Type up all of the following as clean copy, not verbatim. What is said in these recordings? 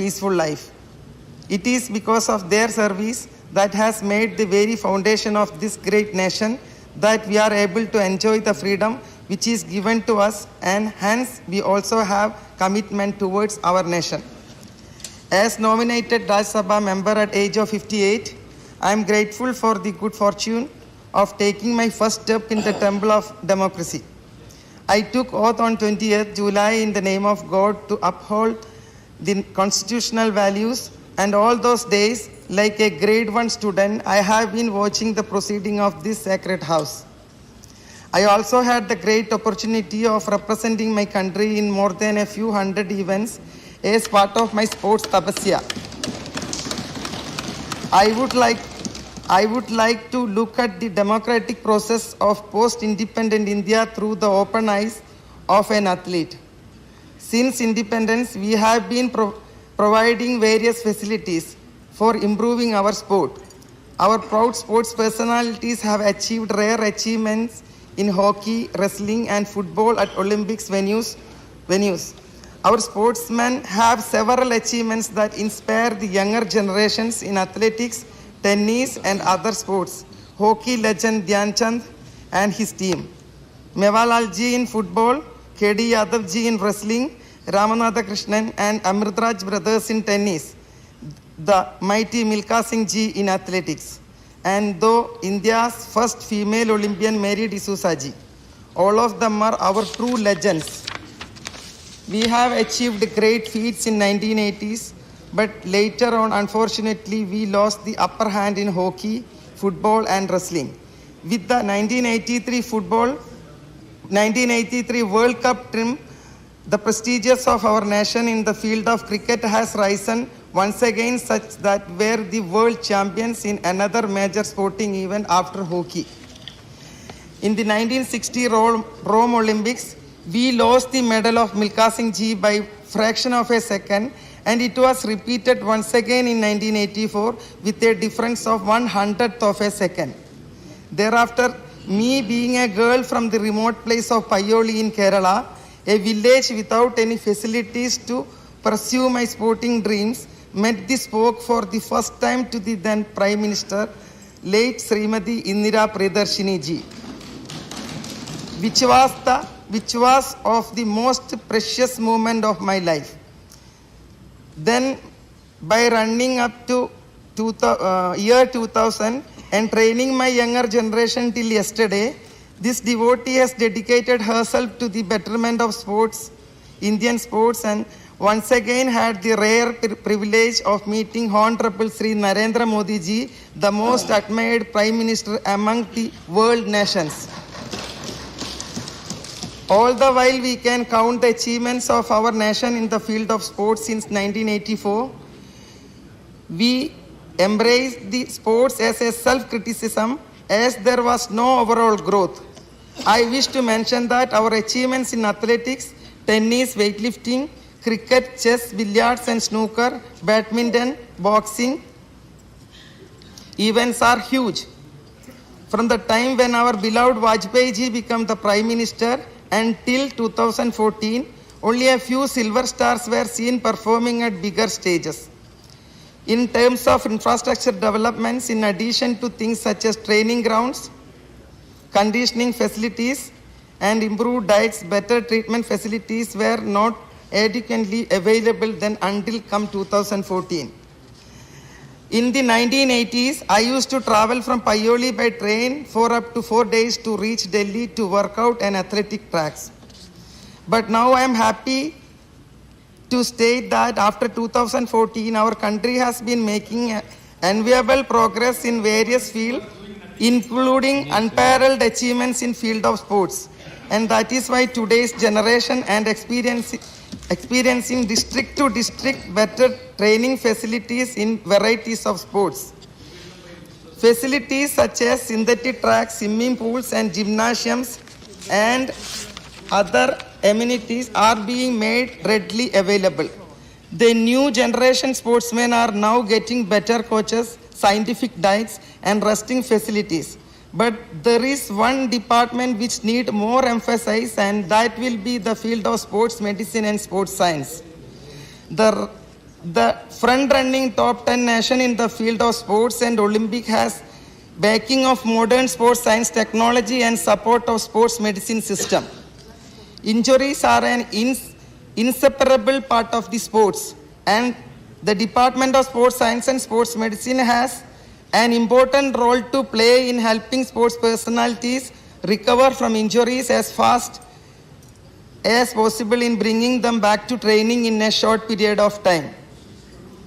peaceful life. It is because of their service that has made the very foundation of this great nation that we are able to enjoy the freedom which is given to us, and hence we also have commitment towards our nation. As nominated Rajya Sabha member at age of 58, I am grateful for the good fortune of taking my first step in the temple of democracy. I took oath on 20th July in the name of God to uphold the constitutional values, and all those days, like a grade 1 student, I have been watching the proceeding of this sacred house. I also had the great opportunity of representing my country in more than a few hundred events as part of my sports tapasya. I would like to look at the democratic process of post-independent India through the open eyes of an athlete. Since independence, we have been providing various facilities for improving our sport. Our proud sports personalities have achieved rare achievements in hockey, wrestling, and football at Olympics venues. Our sportsmen have several achievements that inspire the younger generations in athletics, tennis, and other sports. Hockey legend Dhyan Chand and his team, Mevalal ji in football, K.D. Yadav ji in wrestling, Ramanatha Krishnan and Amritraj brothers in tennis, the mighty Milkha Singh ji in athletics, and though India's first female Olympian Mary D'Souza ji. All of them are our true legends. We have achieved great feats in 1980s, but later on, unfortunately, we lost the upper hand in hockey, football, and wrestling. With the 1983 World Cup trim, the prestigious of our nation in the field of cricket has risen once again, such that we were the world champions in another major sporting event after hockey. In the 1960 Rome Olympics, we lost the medal of Milkha Singh ji by fraction of a second, and it was repeated once again in 1984 with a difference of 1/100th of a second. Thereafter, me being a girl from the remote place of Payoli in Kerala, a village without any facilities to pursue my sporting dreams, met the spoke for the first time to the then Prime Minister, late Srimati Indira Priyadarshini ji, which was of the most precious moment of my life. Then, by running up to year 2000 and training my younger generation till yesterday, this devotee has dedicated herself to the betterment of sports, Indian sports, and once again had the rare privilege of meeting Honorable Sri Narendra Modi ji, the most admired Prime Minister among the world nations. All the while we can count the achievements of our nation in the field of sports since 1984. We embraced the sports as a self-criticism as there was no overall growth. I wish to mention that our achievements in athletics, tennis, weightlifting, cricket, chess, billiards and snooker, badminton, boxing events are huge. From the time when our beloved Vajpayee ji became the Prime Minister until 2014, only a few silver stars were seen performing at bigger stages. In terms of infrastructure developments, in addition to things such as training grounds, conditioning facilities, and improved diets, better treatment facilities were not adequately available then until come 2014. In the 1980s, I used to travel from Payoli by train for up to 4 days to reach Delhi to work out on athletic tracks. But now I am happy to state that after 2014, our country has been making enviable progress in various fields, including unparalleled achievements in field of sports. And that is why today's generation and experiencing district to district better training facilities in varieties of sports. Facilities such as synthetic tracks, swimming pools and gymnasiums and other amenities are being made readily available. The new generation sportsmen are now getting better coaches, scientific diets and resting facilities. But there is one department which needs more emphasis, and that will be the field of sports medicine and sports science. The The front-running top 10 nation in the field of sports and Olympic has backing of modern sports science technology and support of sports medicine system. Injuries are an inseparable part of the sports, and the Department of Sports Science and Sports Medicine has an important role to play in helping sports personalities recover from injuries as fast as possible in bringing them back to training in a short period of time.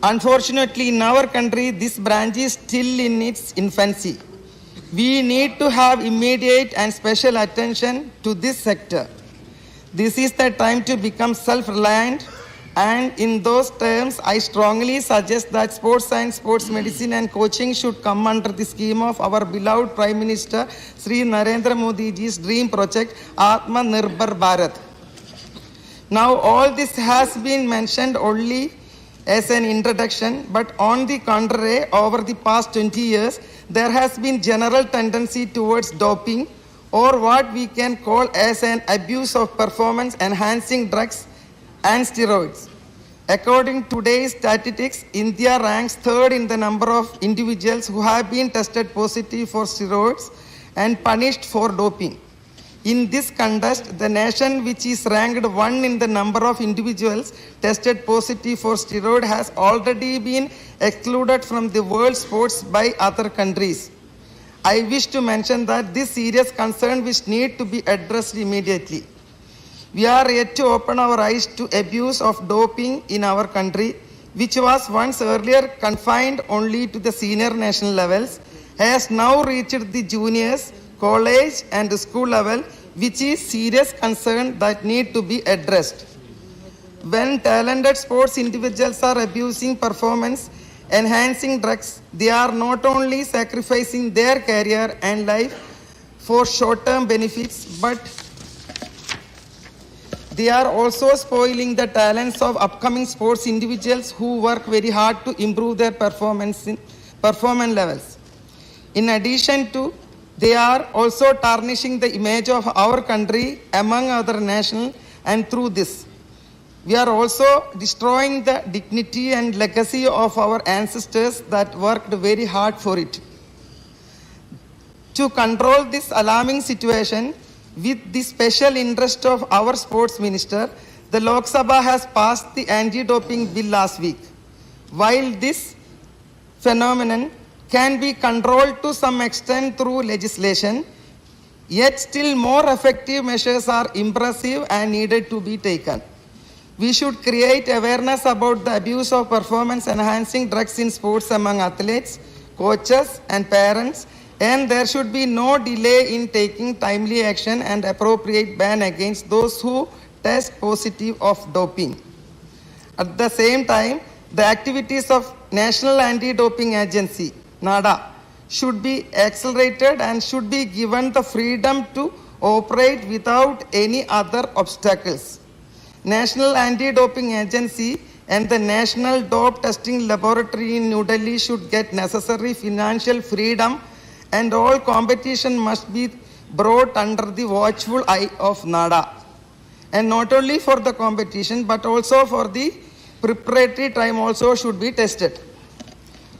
Unfortunately, in our country, this branch is still in its infancy. We need to have immediate and special attention to this sector. This is the time to become self-reliant, and in those terms, I strongly suggest that sports science, sports medicine and coaching should come under the scheme of our beloved Prime Minister Sri Narendra Modi ji's dream project, Atma Nirbhar Bharat. Now, all this has been mentioned only as an introduction, but on the contrary, over the past 20 years, there has been general tendency towards doping, or what we can call as an abuse of performance enhancing drugs and steroids. According to today's statistics, India ranks third in the number of individuals who have been tested positive for steroids and punished for doping. In this context, the nation which is ranked one in the number of individuals tested positive for steroid has already been excluded from the world sports by other countries. I wish to mention that this serious concern which need to be addressed immediately. We are yet to open our eyes to abuse of doping in our country, which was once earlier confined only to the senior national levels, has now reached the juniors, college and school level, which is serious concern that need to be addressed. When talented sports individuals are abusing performance enhancing drugs, they are not only sacrificing their career and life for short-term benefits, but they are also spoiling the talents of upcoming sports individuals who work very hard to improve their performance levels. In addition to, they are also tarnishing the image of our country among other nations, and through this, we are also destroying the dignity and legacy of our ancestors that worked very hard for it. To control this alarming situation, with the special interest of our sports minister, the Lok Sabha has passed the anti-doping bill last week. While this phenomenon can be controlled to some extent through legislation, yet still more effective measures are impressive and needed to be taken. We should create awareness about the abuse of performance-enhancing drugs in sports among athletes, coaches, and parents, and there should be no delay in taking timely action and appropriate ban against those who test positive of doping. At the same time, the activities of National Anti-Doping Agency, NADA, should be accelerated and should be given the freedom to operate without any other obstacles. National Anti-Doping Agency and the National Dope Testing Laboratory in New Delhi should get necessary financial freedom, and all competition must be brought under the watchful eye of NADA. And not only for the competition, but also for the preparatory time also should be tested.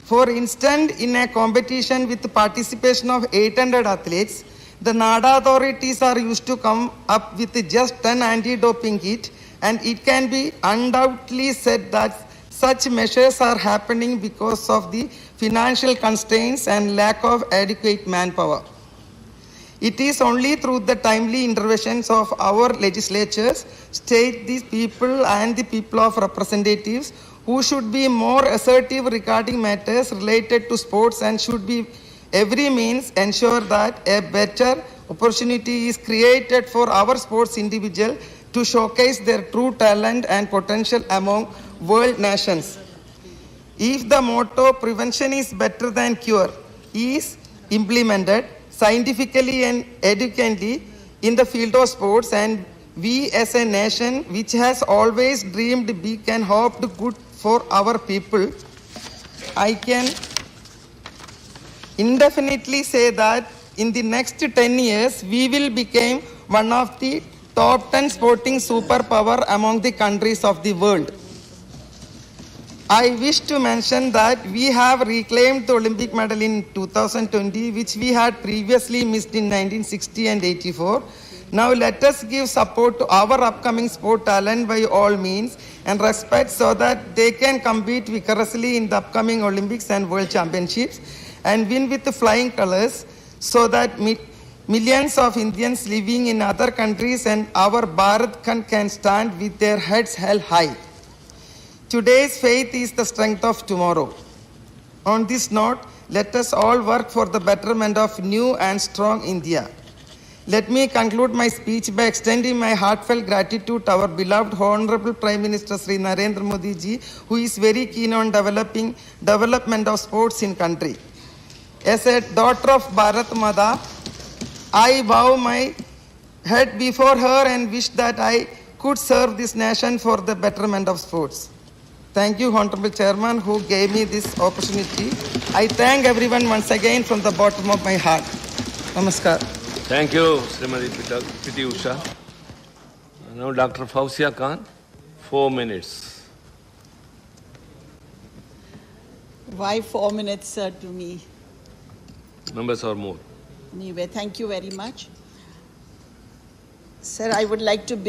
For instance, in a competition with the participation of 800 athletes, the NADA authorities are used to come up with just 10 anti-doping kits, and it can be undoubtedly said that such measures are happening because of the financial constraints and lack of adequate manpower. It is only through the timely interventions of our legislatures, state the people and the people of representatives who should be more assertive regarding matters related to sports and should be every means ensure that a better opportunity is created for our sports individuals to showcase their true talent and potential among world nations. If the motto prevention is better than cure is implemented scientifically and educatively in the field of sports, and we as a nation which has always dreamed big and hoped good for our people, I can indefinitely say that in the next 10 years, we will become one of the top 10 sporting superpower among the countries of the world. I wish to mention that we have reclaimed the Olympic medal in 2020, which we had previously missed in 1960 and 84. Now let us give support to our upcoming sport talent by all means and respect so that they can compete vigorously in the upcoming Olympics and World Championships and win with the flying colors so that millions of Indians living in other countries and our Bharat can stand with their heads held high. Today's faith is the strength of tomorrow. On this note, let us all work for the betterment of new and strong India. Let me conclude my speech by extending my heartfelt gratitude to our beloved Honorable Prime Minister Sri Narendra Modi ji, who is very keen on development of sports in country. As a daughter of Bharat Mata, I bow my head before her and wish that I could serve this nation for the betterment of sports. Thank you, Honorable Chairman, who gave me this opportunity. I thank everyone once again from the bottom of my heart. Namaskar. Thank you, Srimati Piti Usha. Now, Dr. Fausia Khan, 4 minutes. Why 4 minutes, sir, to me? Members or more. Anyway, thank you very much. Sir, I would like to begin